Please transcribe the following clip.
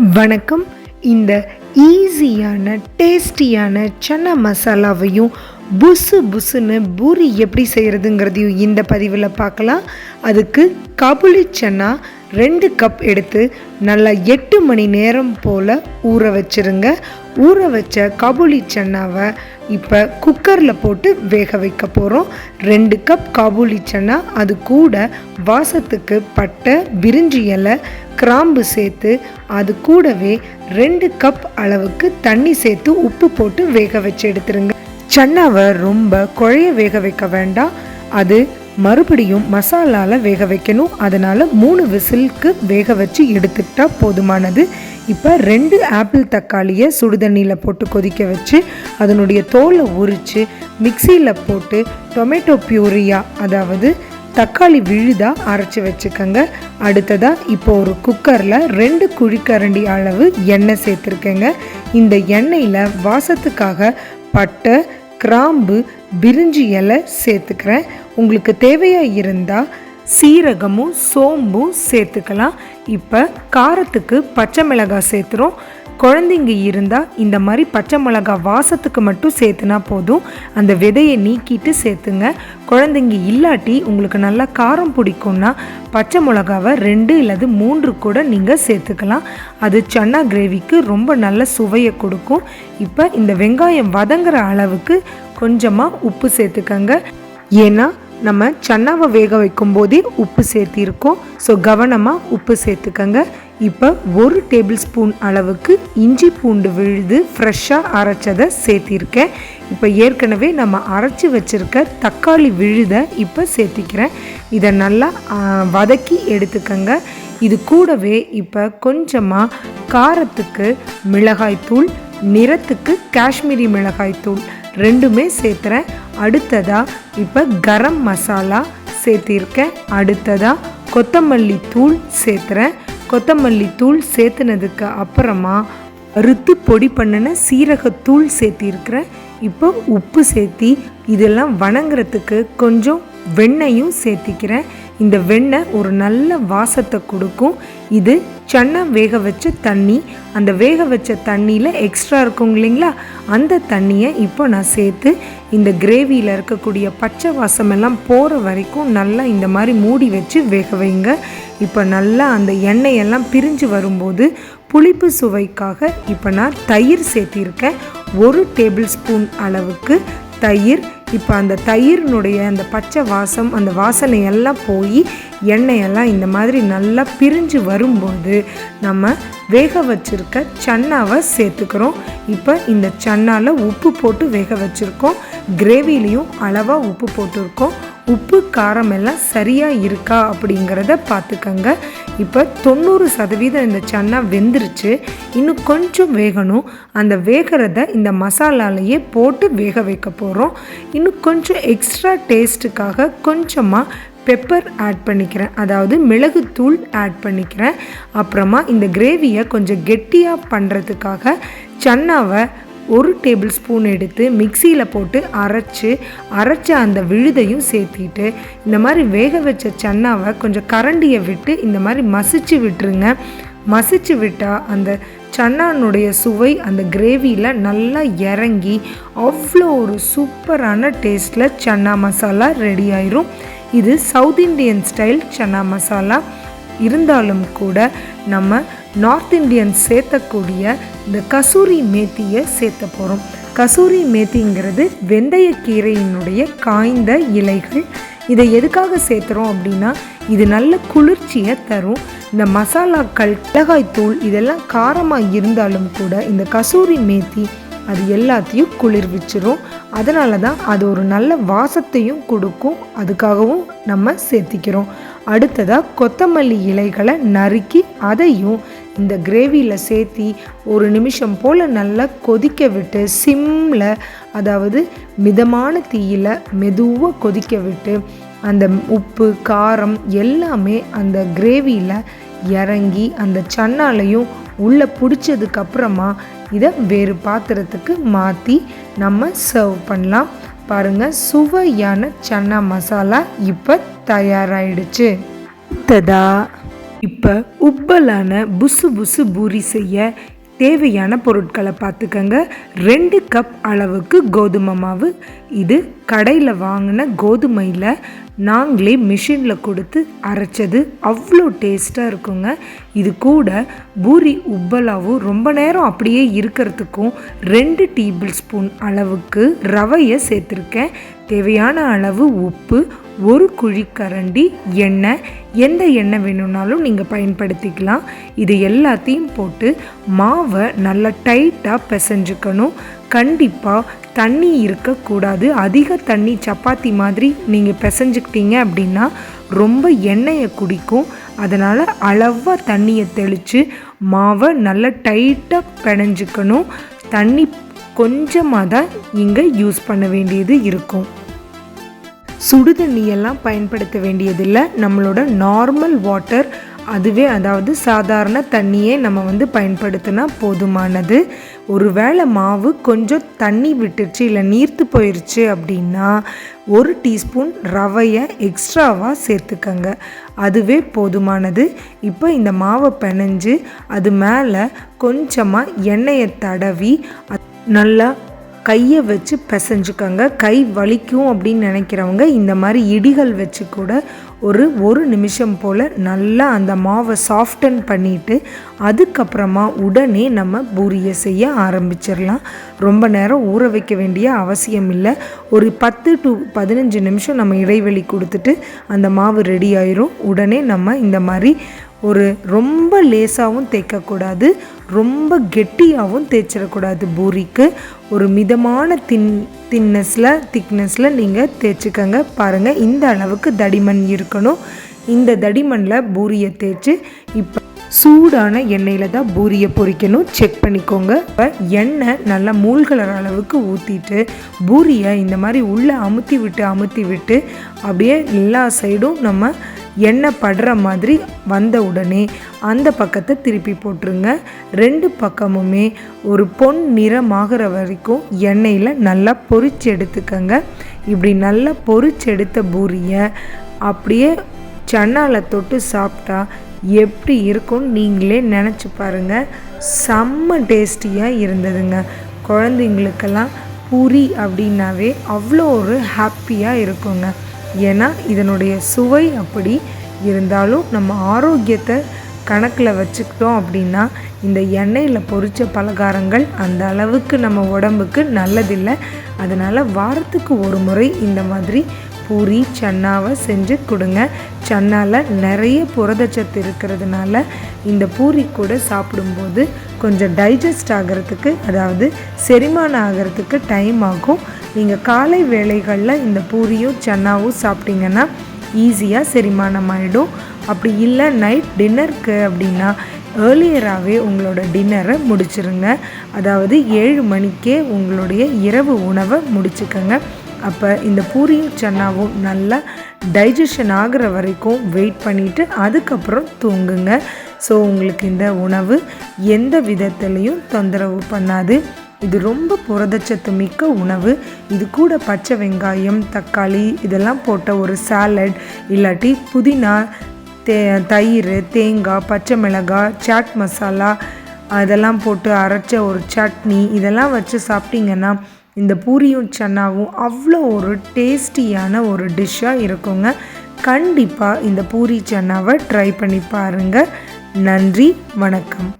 வணக்கம். இந்த ஈஸியான டேஸ்டியான சன்னா மசாலாவையும் புசு புசுன்னு பூரி எப்படி செய்கிறதுங்கிறதையும் இந்த பதிவில் பார்க்கலாம். அதுக்கு காபுலி சன்னா 2 கப் எடுத்து நல்லா 8 மணி நேரம் போல் ஊற வச்சுருங்க. ஊற வச்ச காபுலி சன்னாவை இப்போ குக்கரில் போட்டு வேக வைக்க போகிறோம். 2 கப் காபுலி சன்னா, அது கூட வாசத்துக்கு பட்டை, பிரிஞ்சி இலை, கிராம்பு சேர்த்து அது கூடவே 2 கப் அளவுக்கு தண்ணி சேர்த்து உப்பு போட்டு வேக வச்சு எடுத்துருங்க. சன்னாவை ரொம்ப குழைய வேக வைக்க வேண்டாம், அது மறுபடியும் மசாலாவில் வேக வைக்கணும். அதனால் 3 விசிலுக்கு வேக வச்சு எடுத்துக்கிட்டா போதுமானது. இப்போ 2 ஆப்பிள் தக்காளியை சுடுதண்ணியில் போட்டு கொதிக்க வச்சு அதனுடைய தோலை உரித்து மிக்சியில் போட்டு டொமேட்டோ பியூரியா, அதாவது தக்காளி விழுதா அரைச்சி வச்சுக்கோங்க. அடுத்ததாக இப்போ ஒரு குக்கரில் 2 குழிக்கரண்டி அளவு எண்ணெய் சேர்த்துருக்கேங்க. இந்த எண்ணெயில் வாசத்துக்காக பட்டை, கிராம்பு, பிரிஞ்சி இலை சேர்த்துக்கிறேன். உங்களுக்கு தேவையாக இருந்தால் சீரகமும் சோம்பும் சேர்த்துக்கலாம். இப்போ காரத்துக்கு பச்சை மிளகாய் சேர்த்துறோம். குழந்தைங்க இருந்தால் இந்த மாதிரி பச்சை மிளகாய் வாசத்துக்கு மட்டும் சேர்த்துனா போதும், அந்த விதையை நீக்கிட்டு சேர்த்துங்க. குழந்தைங்க இல்லாட்டி உங்களுக்கு நல்லா காரம் பிடிக்கும்னா பச்சை மிளகாவை 2 இல்லது 3 கூட நீங்கள் சேர்த்துக்கலாம். அது சன்னா கிரேவிக்கு ரொம்ப நல்ல சுவையை கொடுக்கும். இப்போ இந்த வெங்காயம் வதங்குற அளவுக்கு கொஞ்சமாக உப்பு சேர்த்துக்கங்க. ஏன்னா நம்ம சன்னாவை வேக வைக்கும் போதே உப்பு சேர்த்திருக்கோம். ஸோ கவனமாக உப்பு சேர்த்துக்கங்க. இப்போ 1 டேபிள் ஸ்பூன் அளவுக்கு இஞ்சி பூண்டு விழுது ஃப்ரெஷ்ஷாக அரைச்சதை சேர்த்திருக்கேன். இப்போ ஏற்கனவே நம்ம அரைச்சி வச்சுருக்க தக்காளி விழுதை இப்போ சேர்த்திக்கிறேன். இதை நல்லா வதக்கி எடுத்துக்கங்க. இது கூடவே இப்போ கொஞ்சமாக காரத்துக்கு மிளகாய்த்தூள், நிறத்துக்கு காஷ்மீரி மிளகாய்த்தூள் 2மே சேர்த்துறேன். அடுத்ததாக இப்போ கரம் மசாலா சேர்த்திருக்கேன். அடுத்ததாக கொத்தமல்லி தூள் சேர்த்துறேன். கொத்தமல்லி தூள் சேர்த்துனதுக்கு அப்புறமா வறுத்து பொடி பண்ணின சீரகத்தூள் சேர்த்திருக்கிறேன். இப்போ உப்பு சேர்த்தி இதெல்லாம் வணங்குறதுக்கு கொஞ்சம் வெண்ணெயும் சேர்த்திக்கிறேன். இந்த வெண்ணெய் ஒரு நல்ல வாசத்தை கொடுக்கும். இது சன்னா வேக வச்ச தண்ணி, அந்த வேக வச்ச தண்ணியில் எக்ஸ்ட்ரா இருக்கும் இல்லைங்களா, அந்த தண்ணியை இப்போ நான் சேர்த்து இந்த கிரேவியில் இருக்கக்கூடிய பச்சை வாசமெல்லாம் போகிற வரைக்கும் நல்லா இந்த மாதிரி மூடி வச்சு வேக வைங்க. இப்போ நல்லா அந்த எண்ணெயெல்லாம் பிரிஞ்சு வரும்போது புளிப்பு சுவைக்காக இப்போ நான் தயிர் சேர்த்திருக்கேன். 1 டேபிள் ஸ்பூன் அளவுக்கு தயிர். இப்போ அந்த தயிரினுடைய அந்த பச்சை வாசம், அந்த வாசனையெல்லாம் போய் எண்ணெயெல்லாம் இந்த மாதிரி நல்லா பிரிஞ்சு வரும்போது நம்ம வேக வச்சுருக்க சன்னாவை சேர்த்துக்கிறோம். இப்போ இந்த சன்னாவில் உப்பு போட்டு வேக வச்சுருக்கோம். கிரேவிலையும் அளவாக உப்பு போட்டிருக்கோம். உப்பு காரம் எல்லாம் சரியாக இருக்கா அப்படிங்கிறத பார்த்துக்கங்க. இப்போ 90% இந்த சன்னா வெந்துருச்சு. இன்னும் கொஞ்சம் வேகணும். அந்த வேகிறத இந்த மசாலாலையே போட்டு வேக வைக்க போகிறோம். இன்னும் கொஞ்சம் எக்ஸ்ட்ரா டேஸ்ட்டுக்காக கொஞ்சமாக பெப்பர் ஆட் பண்ணிக்கிறேன், அதாவது மிளகுத்தூள் ஆட் பண்ணிக்கிறேன். அப்புறமா இந்த கிரேவியை கொஞ்சம் கெட்டியாக பண்ணுறதுக்காக சன்னாவை 1 டேபிள் ஸ்பூன் எடுத்து மிக்சியில் போட்டு அரைச்ச அந்த விழுதையும் சேர்த்திட்டு இந்த மாதிரி வேக வச்ச சன்னாவை கொஞ்சம் கரண்டியை விட்டு இந்த மாதிரி மசிச்சு விட்டுருங்க. மசிச்சு விட்டால் அந்த சன்னானுடைய சுவை அந்த கிரேவியில் நல்லா இறங்கி அவ்வளோ ஒரு சூப்பரான டேஸ்ட்டில் சன்னா மசாலா ரெடி ஆயிரும். இது south Indian style chana masala இருந்தாலும் கூட நம்ம நார்த் இண்டியன் சேர்த்தக்கூடிய இந்த கசூரி மேத்தியை சேர்த்த போகிறோம். கசூரி மேத்திங்கிறது வெந்தயக்கீரையினுடைய காய்ந்த இலைகள். இதை எதுக்காக சேர்த்துறோம் அப்படின்னா இது நல்ல குளிர்ச்சியை தரும். இந்த மசாலாக்கள், மிளகாய்த்தூள் இதெல்லாம் காரமாக இருந்தாலும் கூட இந்த கசூரி மேத்தி அது எல்லாத்தையும் குளிர்விச்சிரும். அதனால தான் அது ஒரு நல்ல வாசத்தையும் கொடுக்கும். அதுக்காகவும் நம்ம சேர்த்திக்கிறோம். அடுத்ததாக கொத்தமல்லி இலைகளை நறுக்கி அதையும் இந்த கிரேவியில் சேர்த்தி 1 நிமிஷம் போல் நல்லா கொதிக்க விட்டு சிம்மில், அதாவது மிதமான தீயில் மெதுவாக கொதிக்க விட்டு அந்த உப்பு காரம் எல்லாமே அந்த கிரேவியில் இறங்கி அந்த சன்னாலையும் உள்ளே பிடிச்சதுக்கப்புறமா இதை வேறு பாத்திரத்துக்கு மாற்றி நம்ம சர்வ் பண்ணலாம். பாருங்கள், சுவையான சன்னா மசாலா இப்போ தயாராகிடுச்சு. அடுத்ததாக இப்போ உப்பலான புசு புசு பூரி செய்ய தேவையான பொருட்களை பார்த்துக்கங்க. 2 கப் அளவுக்கு கோதுமை மாவு. இது கடையில் வாங்கின கோதுமையில் நாங்களே மிஷினில் கொடுத்து அரைச்சது. அவ்வளோ டேஸ்ட்டாக இருக்குங்க. இது கூட பூரி உப்பலாவும் ரொம்ப நேரம் அப்படியே இருக்கிறதுக்கும் 2 டேபிள் ஸ்பூன் அளவுக்கு ரவையை சேர்த்துருக்கேன். தேவையான அளவு உப்பு, 1 குழிக்கரண்டி எண்ணெய், எந்த எண்ணெய் வேணும்னாலும் நீங்கள் பயன்படுத்திக்கலாம். இது எல்லாத்தையும் போட்டு மாவை நல்லா டைட்டாக பிசைஞ்சுக்கணும். கண்டிப்பாக தண்ணி இருக்கக்கூடாது. அதிக தண்ணி சப்பாத்தி மாதிரி நீங்கள் பிசைஞ்சுக்கிட்டீங்க அப்படின்னா ரொம்ப எண்ணெயை குடிக்கும். அதனால் அளவாக தண்ணியை தெளித்து மாவை நல்லா டைட்டாக பிணைஞ்சிக்கணும். தண்ணி கொஞ்சமாக தான் இங்கே யூஸ் பண்ண வேண்டியது இருக்கும். சுடு தண்ணியெல்லாம் பயன்படுத்த வேண்டியதில்லை. நம்மளோட நார்மல் வாட்டர் அதுவே, அதாவது சாதாரண தண்ணியே நம்ம பயன்படுத்தினா போதுமானது. ஒருவேளை மாவு கொஞ்சம் தண்ணி விட்டுருச்சு இல்லை நீர்த்து போயிடுச்சு அப்படின்னா 1 டீஸ்பூன் ரவையை எக்ஸ்ட்ராவாக சேர்த்துக்கங்க. அதுவே போதுமானது. இப்போ இந்த மாவை பிணைஞ்சு அது மேலே கொஞ்சமாக எண்ணெயை தடவி நல்லா கையை வச்சு பிசைஞ்சுக்கோங்க. கை வலிக்கும் அப்படின்னு நினைக்கிறவங்க இந்த மாதிரி இடிகள் வச்சு கூட ஒரு நிமிஷம் போல் நல்லா அந்த மாவை சாஃப்டன் பண்ணிவிட்டு அதுக்கப்புறமா உடனே நம்ம பூரியை செய்ய ஆரம்பிச்சிடலாம். ரொம்ப நேரம் ஊற வைக்க வேண்டிய அவசியம் இல்லை. ஒரு 10 to 15 நிமிஷம் நம்ம இடைவெளி கொடுத்துட்டு அந்த மாவு ரெடி ஆயிரும். உடனே நம்ம இந்த மாதிரி ரொம்ப லேசாகவும் தேய்க்கக்கூடாது, ரொம்ப கெட்டியாகவும் தேய்ச்சிடக்கூடாது. பூரிக்கு ஒரு மிதமான திக்னஸில் நீங்கள் தேய்ச்சிக்கங்க. பாருங்கள், இந்த அளவுக்கு தடிமன் இருக்கணும். இந்த தடிமனில் பூரியை தேய்ச்சி இப்போ சூடான எண்ணெயில் தான் பூரியை பொரிக்கணும். செக் பண்ணிக்கோங்க. இப்போ எண்ணெய் நல்லா மூழ்கிற அளவுக்கு ஊற்றிட்டு பூரியை இந்த மாதிரி உள்ளே அமுத்தி விட்டு அப்படியே எல்லா சைடும் நம்ம எண்ணெய் படுற மாதிரி வந்த உடனே அந்த பக்கத்தை திருப்பி போட்டுருங்க. 2 பக்கமுமே ஒரு பொன் நிறமாகிற வரைக்கும் எண்ணெயில் நல்லா பொரிச்சு எடுத்துக்கங்க. இப்படி நல்லா பொரிச்சு எடுத்த பூரியை அப்படியே சன்னால தொட்டு சாப்பிட்டா எப்படி இருக்கும்னு நீங்களே நினச்சி பாருங்கள். செம்ம டேஸ்டியாக இருந்ததுங்க. குழந்தைங்களுக்கெல்லாம் பூரி அப்படின்னாவே அவ்வளோ ஒரு ஹாப்பியாக இருக்குங்க. ஏன்னா இதனுடைய சுவை அப்படி இருந்தாலும் நம்ம ஆரோக்கியத்தை கணக்கில் வச்சுக்கிட்டோம் அப்படின்னா இந்த எண்ணெயில் பொரித்த பலகாரங்கள் அந்த அளவுக்கு நம்ம உடம்புக்கு நல்லதில்லை. அதனால் வாரத்துக்கு ஒரு முறை இந்த மாதிரி பூரி சன்னாவை செஞ்சு கொடுங்க. சன்னால நிறைய புரதச்சத்து இருக்கிறதுனால இந்த பூரி கூட சாப்பிடும்போது கொஞ்சம் டைஜஸ்ட் ஆகிறதுக்கு, அதாவது செரிமானம் ஆகிறதுக்கு டைம் ஆகும். நீங்கள் காலை வேளைகளில் இந்த பூரியும் சன்னாவும் சாப்பிட்டீங்கன்னா ஈஸியாக செரிமானம் ஆகிடும். அப்படி இல்லை நைட் டின்னருக்கு அப்படின்னா ஏர்லியராகவே உங்களோட டின்னரை முடிச்சிருங்க. அதாவது 7 மணிக்கே உங்களுடைய இரவு உணவை முடிச்சுக்கோங்க. அப்போ இந்த பூரியும் சன்னாவும் நல்லா டைஜஷன் ஆகிற வரைக்கும் வெயிட் பண்ணிவிட்டு அதுக்கப்புறம் தூங்குங்க. ஸோ உங்களுக்கு இந்த உணவு எந்த விதத்துலேயும் தொந்தரவு பண்ணாது. இது ரொம்ப புரதச்சத்து மிக்க உணவு. இது கூட பச்சை வெங்காயம், தக்காளி இதெல்லாம் போட்ட ஒரு சாலட், இல்லாட்டி புதினா, தயிர், தேங்காய், பச்சை மிளகாய், சாட் மசாலா அதெல்லாம் போட்டு அரைச்ச ஒரு சட்னி இதெல்லாம் வச்சு சாப்பிட்டிங்கன்னா இந்த பூரியும் சன்னாவும் அவ்வளோ ஒரு டேஸ்டியான ஒரு டிஷ்ஷாக இருக்குங்க. கண்டிப்பாக இந்த பூரி சன்னாவை ட்ரை பண்ணி பாருங்கள். நன்றி, வணக்கம்.